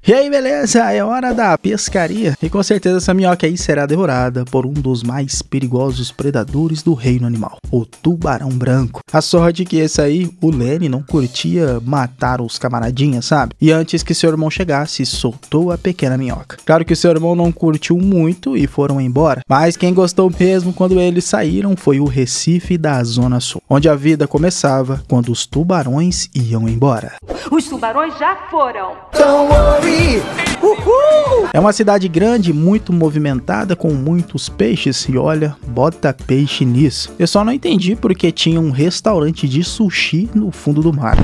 E aí, beleza? É hora da pescaria. E com certeza essa minhoca aí será devorada por um dos mais perigosos predadores do reino animal, o tubarão branco. A sorte é que esse aí, o Lenny, não curtia matar os camaradinhas, sabe? E antes que seu irmão chegasse, soltou a pequena minhoca. Claro que seu irmão não curtiu muito e foram embora, mas quem gostou mesmo quando eles saíram foi o Recife da Zona Sul, onde a vida começava quando os tubarões iam embora. Os tubarões já foram. Don't worry. Uhul. É uma cidade grande, muito movimentada, com muitos peixes, e olha, bota peixe nisso. Eu só não entendi porque tinha um restaurante de sushi no fundo do mar.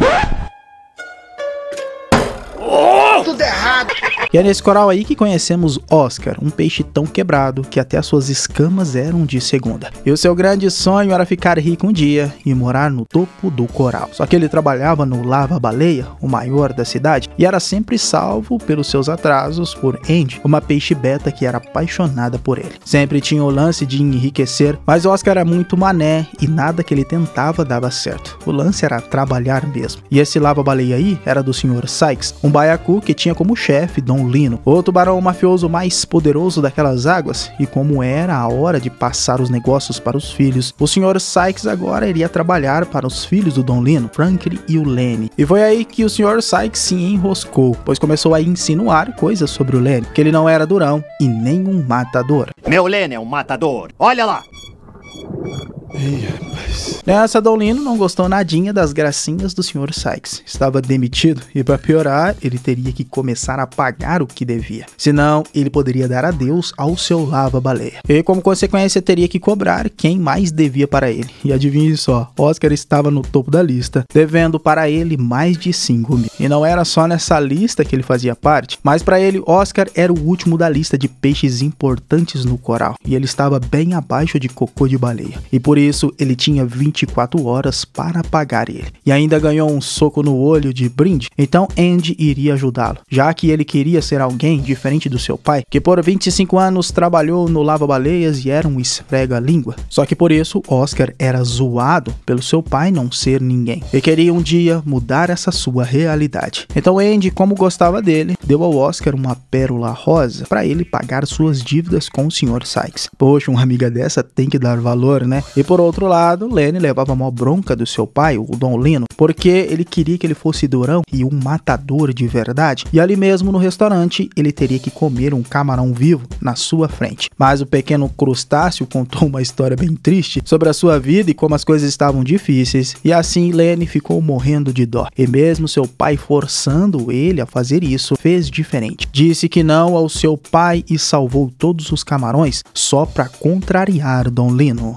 Tudo errado. E é nesse coral aí que conhecemos Oscar, um peixe tão quebrado que até as suas escamas eram de segunda. E o seu grande sonho era ficar rico um dia e morar no topo do coral. Só que ele trabalhava no Lava-Baleia, o maior da cidade, e era sempre salvo pelos seus atrasos por Andy, uma peixe beta que era apaixonada por ele. Sempre tinha o lance de enriquecer, mas Oscar era muito mané e nada que ele tentava dava certo. O lance era trabalhar mesmo. E esse Lava-Baleia aí era do Sr. Sykes, um baiacu que tinha como chefe Don Lino, o tubarão mafioso mais poderoso daquelas águas. E como era a hora de passar os negócios para os filhos, o Sr. Sykes agora iria trabalhar para os filhos do Don Lino, Franklin e o Lenny. E foi aí que o Sr. Sykes se enroscou, pois começou a insinuar coisas sobre o Lenny, que ele não era durão e nem um matador. Meu Lenny é um matador, olha lá! Ei, rapaz. Nessa, Don Lino não gostou nadinha das gracinhas do Sr. Sykes. Estava demitido e, para piorar, ele teria que começar a pagar o que devia. Senão, ele poderia dar adeus ao seu Lava-Baleia. E, como consequência, teria que cobrar quem mais devia para ele. E adivinhe só, Oscar estava no topo da lista, devendo para ele mais de 5 mil. E não era só nessa lista que ele fazia parte, mas para ele, Oscar era o último da lista de peixes importantes no coral. E ele estava bem abaixo de cocô de baleia. E por isso, ele tinha 24 horas para pagar ele. E ainda ganhou um soco no olho de brinde. Então Andy iria ajudá-lo, já que ele queria ser alguém diferente do seu pai, que por 25 anos trabalhou no Lava-Baleias e era um esfrega-língua. Só que por isso, Oscar era zoado pelo seu pai não ser ninguém. E queria um dia mudar essa sua realidade. Então Andy, como gostava dele, deu ao Oscar uma pérola rosa para ele pagar suas dívidas com o Sr. Sykes. Poxa, uma amiga dessa tem que dar valor, né? E por outro lado, Lenny levava uma bronca do seu pai, o Don Lino, porque ele queria que ele fosse durão e um matador de verdade. E ali mesmo no restaurante, ele teria que comer um camarão vivo na sua frente. Mas o pequeno crustáceo contou uma história bem triste sobre a sua vida e como as coisas estavam difíceis. E assim, Lenny ficou morrendo de dó. E mesmo seu pai forçando ele a fazer isso, fez diferente. Disse que não ao seu pai e salvou todos os camarões só para contrariar Don Lino.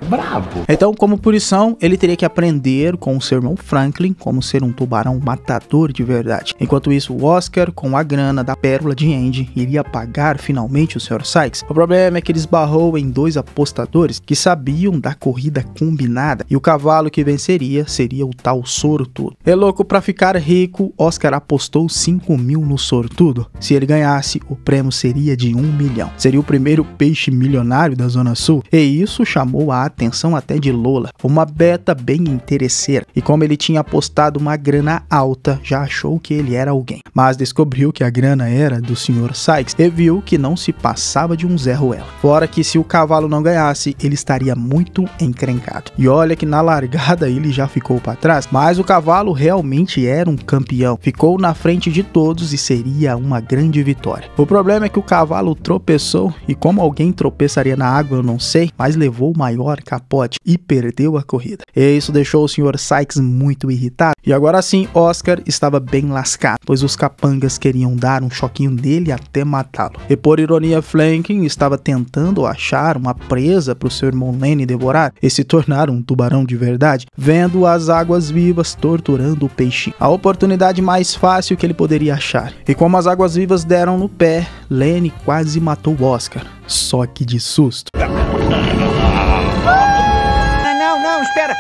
Bravo! Então, como punição, ele teria que aprender com o seu irmão Franklin como ser um tubarão matador de verdade. Enquanto isso, o Oscar, com a grana da pérola de Andy, iria pagar finalmente o Sr. Sykes. O problema é que ele esbarrou em dois apostadores que sabiam da corrida combinada e o cavalo que venceria seria o tal sortudo. É louco, pra ficar rico, Oscar apostou 5 mil no sortudo. Se ele ganhasse, o prêmio seria de 1 milhão. Seria o primeiro peixe milionário da Zona Sul e isso chamou a atenção até de Lola, uma beta bem interesseira, e como ele tinha apostado uma grana alta, já achou que ele era alguém, mas descobriu que a grana era do Sr. Sykes e viu que não se passava de um Zé Ruela, fora que se o cavalo não ganhasse, ele estaria muito encrencado. E olha que na largada ele já ficou para trás, mas o cavalo realmente era um campeão, ficou na frente de todos e seria uma grande vitória. O problema é que o cavalo tropeçou, e como alguém tropeçaria na água eu não sei, mas levou o maior capote e perdeu a corrida. E isso deixou o Sr. Sykes muito irritado. E agora sim, Oscar estava bem lascado, pois os capangas queriam dar um choquinho nele até matá-lo. E por ironia, Franklin estava tentando achar uma presa para o seu irmão Lenny devorar e se tornar um tubarão de verdade, vendo as águas vivas torturando o peixe. A oportunidade mais fácil que ele poderia achar. E como as águas vivas deram no pé, Lenny quase matou o Oscar. Só que de susto. Não, espera.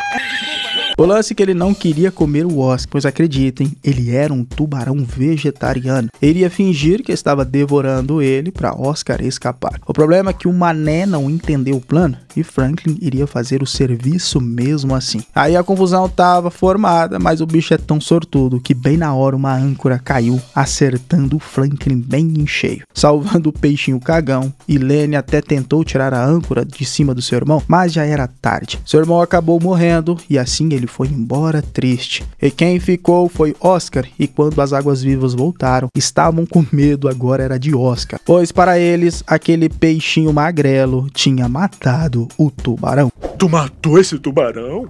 O lance é que ele não queria comer o Oscar, pois acreditem, ele era um tubarão vegetariano. Ele ia fingir que estava devorando ele para Oscar escapar. O problema é que o Mané não entendeu o plano e Franklin iria fazer o serviço mesmo assim. Aí a confusão estava formada, mas o bicho é tão sortudo que bem na hora uma âncora caiu, acertando o Franklin bem em cheio, salvando o peixinho cagão. E Lenny até tentou tirar a âncora de cima do seu irmão, mas já era tarde. Seu irmão acabou morrendo e assim ele foi embora triste. E quem ficou foi Oscar, e quando as águas-vivas voltaram, estavam com medo agora era de Oscar, pois para eles aquele peixinho magrelo tinha matado o tubarão. Tu matou esse tubarão?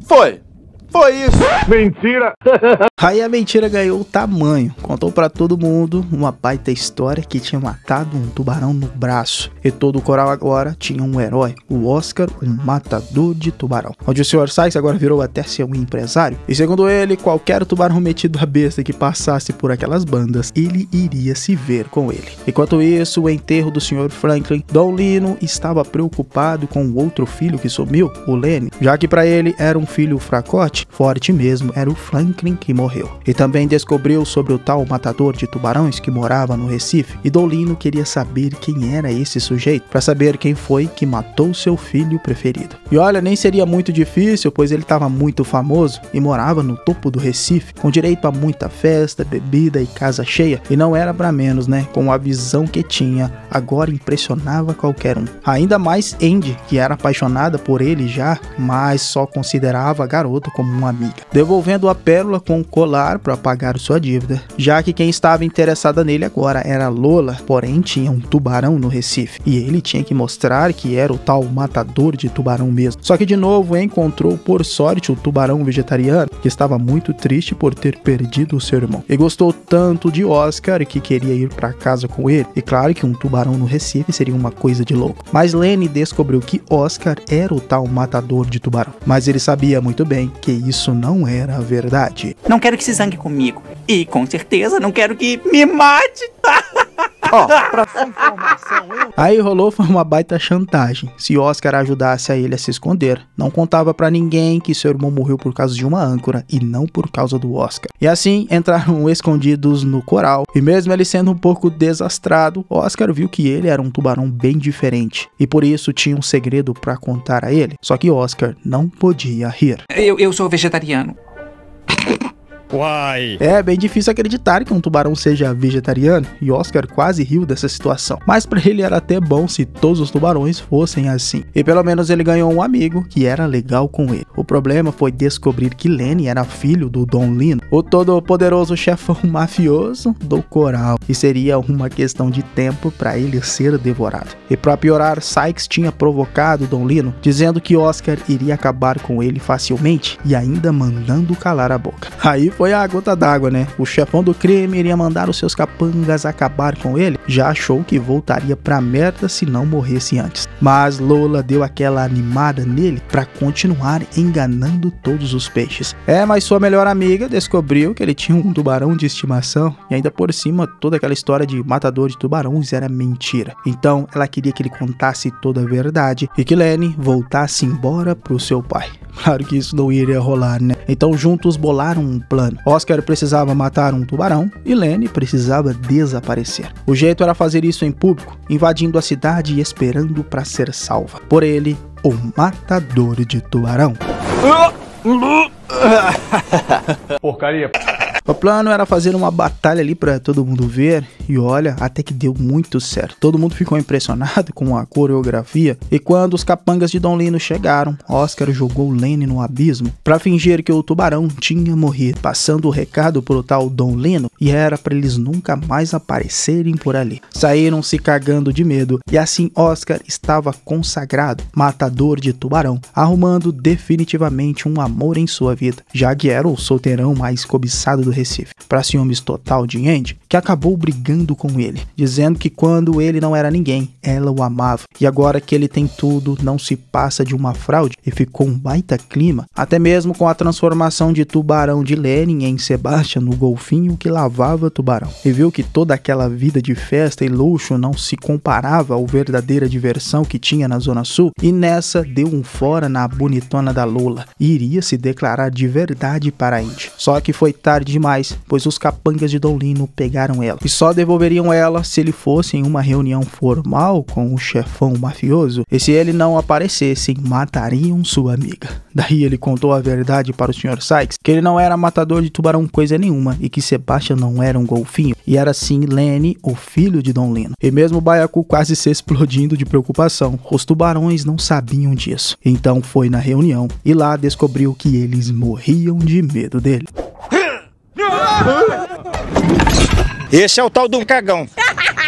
Foi isso. Mentira! Aí a mentira ganhou tamanho. Contou pra todo mundo uma baita história que tinha matado um tubarão no braço. E todo o coral agora tinha um herói, o Oscar, um matador de tubarão. Onde o Sr. Sykes agora virou até ser um empresário. E segundo ele, qualquer tubarão metido à besta que passasse por aquelas bandas, ele iria se ver com ele. Enquanto isso, o enterro do Sr. Franklin, Don Lino estava preocupado com o outro filho que sumiu, o Lenny, já que pra ele era um filho fracote. Forte mesmo era o Franklin que morreu. E também descobriu sobre o tal matador de tubarões que morava no Recife, e Don Lino queria saber quem era esse sujeito, para saber quem foi que matou seu filho preferido. E olha, nem seria muito difícil, pois ele estava muito famoso e morava no topo do Recife, com direito a muita festa, bebida e casa cheia, e não era para menos, né? Com a visão que tinha, agora impressionava qualquer um. Ainda mais Andy, que era apaixonada por ele já, mas só considerava a garota como uma amiga, devolvendo a pérola com o colar para pagar sua dívida, já que quem estava interessada nele agora era Lola, porém tinha um tubarão no Recife, e ele tinha que mostrar que era o tal matador de tubarão mesmo. Só que de novo encontrou por sorte o tubarão vegetariano, que estava muito triste por ter perdido o seu irmão, e gostou tanto de Oscar que queria ir para casa com ele, e claro que um tubarão no Recife seria uma coisa de louco. Mas Lenny descobriu que Oscar era o tal matador de tubarão, mas ele sabia muito bem que isso não era a verdade. Não quero que se zangue comigo. E com certeza não quero que me mate. Pra sua informação, Aí rolou foi uma baita chantagem. Se Oscar ajudasse a ele a se esconder, não contava pra ninguém que seu irmão morreu por causa de uma âncora e não por causa do Oscar. E assim entraram escondidos no coral, e mesmo ele sendo um pouco desastrado, Oscar viu que ele era um tubarão bem diferente, e por isso tinha um segredo pra contar a ele. Só que Oscar não podia rir. Eu sou vegetariano. Uai! É bem difícil acreditar que um tubarão seja vegetariano, e Oscar quase riu dessa situação, mas pra ele era até bom se todos os tubarões fossem assim, e pelo menos ele ganhou um amigo que era legal com ele. O problema foi descobrir que Lenny era filho do Don Lino, o todo poderoso chefão mafioso do coral, e seria uma questão de tempo para ele ser devorado. E para piorar, Sykes tinha provocado Don Lino, dizendo que Oscar iria acabar com ele facilmente e ainda mandando calar a boca. Aí foi a gota d'água, né? O chefão do crime iria mandar os seus capangas acabar com ele, já achou que voltaria pra merda se não morresse antes. Mas Lola deu aquela animada nele pra continuar enganando todos os peixes. Mas sua melhor amiga descobriu que ele tinha um tubarão de estimação, e ainda por cima toda aquela história de matador de tubarões era mentira. Então ela queria que ele contasse toda a verdade e que Lenny voltasse embora pro seu pai. Claro que isso não iria rolar, né? Então juntos bolaram um plano. Oscar precisava matar um tubarão e Lenny precisava desaparecer. O jeito era fazer isso em público, invadindo a cidade e esperando para ser salva por ele, o matador de tubarão. Porcaria. O plano era fazer uma batalha ali pra todo mundo ver, e olha, até que deu muito certo. Todo mundo ficou impressionado com a coreografia, e quando os capangas de Don Lino chegaram, Oscar jogou Lenny no abismo pra fingir que o tubarão tinha morrido, passando o recado pro tal Don Lino, e era pra eles nunca mais aparecerem por ali. Saíram se cagando de medo, e assim Oscar estava consagrado, matador de tubarão, arrumando definitivamente um amor em sua vida, já que era o solteirão mais cobiçado do Recife, para ciúmes total de Andy, que acabou brigando com ele, dizendo que quando ele não era ninguém, ela o amava, e agora que ele tem tudo, não se passa de uma fraude, e ficou um baita clima, até mesmo com a transformação de tubarão de Lenny em Sebastian no golfinho que lavava tubarão, e viu que toda aquela vida de festa e luxo não se comparava à verdadeira diversão que tinha na Zona Sul, e nessa deu um fora na bonitona da Lola, e iria se declarar de verdade para Andy. Só que foi tarde demais, pois os capangas de Don Lino pegaram ela, e só devolveriam ela se ele fosse em uma reunião formal com o chefão mafioso, e se ele não aparecesse, matariam sua amiga. Daí ele contou a verdade para o Sr. Sykes, que ele não era matador de tubarão coisa nenhuma, e que Sebastian não era um golfinho, e era sim Lenny, o filho de Don Lino. E mesmo o baiacu quase se explodindo de preocupação, os tubarões não sabiam disso. Então foi na reunião, e lá descobriu que eles morriam de medo dele. Esse é o tal do cagão.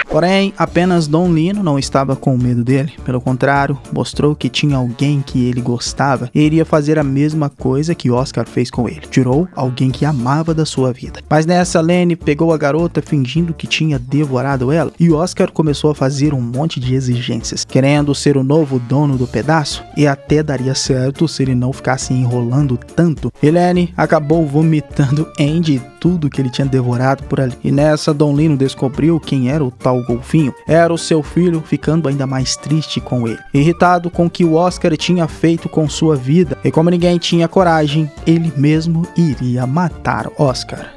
Porém, apenas Don Lino não estava com medo dele. Pelo contrário, mostrou que tinha alguém que ele gostava e iria fazer a mesma coisa que Oscar fez com ele. Tirou alguém que amava da sua vida. Mas nessa, Lenny pegou a garota fingindo que tinha devorado ela, e Oscar começou a fazer um monte de exigências, querendo ser o novo dono do pedaço, e até daria certo se ele não ficasse enrolando tanto. E Lenny acabou vomitando Andy e tudo que ele tinha devorado por ali. E nessa, Don Lino descobriu quem era o tal golfinho. Era o seu filho, ficando ainda mais triste com ele, irritado com o que o Oscar tinha feito com sua vida, e como ninguém tinha coragem, ele mesmo iria matar Oscar.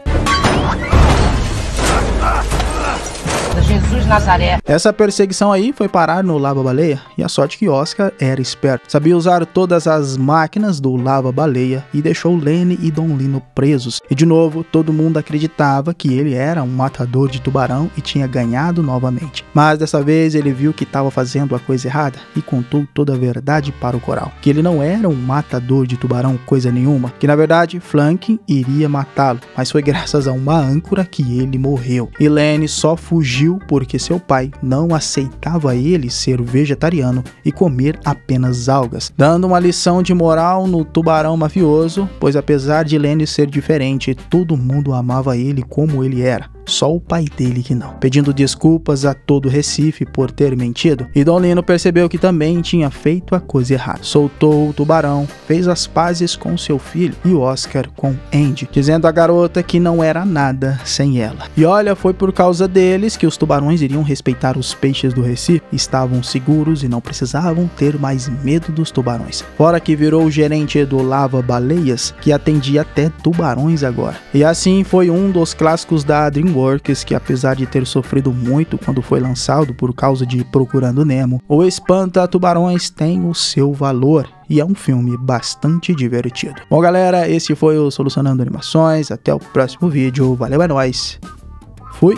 Jesus Nazaré. Essa perseguição aí foi parar no Lava-Baleia, e a sorte que Oscar era esperto, sabia usar todas as máquinas do Lava-Baleia e deixou Lenny e Don Lino presos. E de novo, todo mundo acreditava que ele era um matador de tubarão e tinha ganhado novamente. Mas dessa vez ele viu que estava fazendo a coisa errada e contou toda a verdade para o coral, que ele não era um matador de tubarão coisa nenhuma, que na verdade Flank iria matá-lo, mas foi graças a uma âncora que ele morreu. E Lenny só fugiu porque seu pai não aceitava ele ser vegetariano e comer apenas algas, dando uma lição de moral no tubarão mafioso, pois apesar de Lenny ser diferente, todo mundo amava ele como ele era. Só o pai dele que não, pedindo desculpas a todo Recife por ter mentido, e Don Lino percebeu que também tinha feito a coisa errada. Soltou o tubarão, fez as pazes com seu filho e Oscar com Andy, dizendo à garota que não era nada sem ela. E olha, foi por causa deles que os tubarões iriam respeitar os peixes do Recife, estavam seguros e não precisavam ter mais medo dos tubarões. Fora que virou o gerente do Lava-Baleias, que atendia até tubarões agora. E assim foi um dos clássicos da DreamWorks, que apesar de ter sofrido muito quando foi lançado por causa de Procurando Nemo, o Espanta Tubarões tem o seu valor. E é um filme bastante divertido. Bom galera, esse foi o Solucionando Animações. Até o próximo vídeo. Valeu, é nóis. Fui!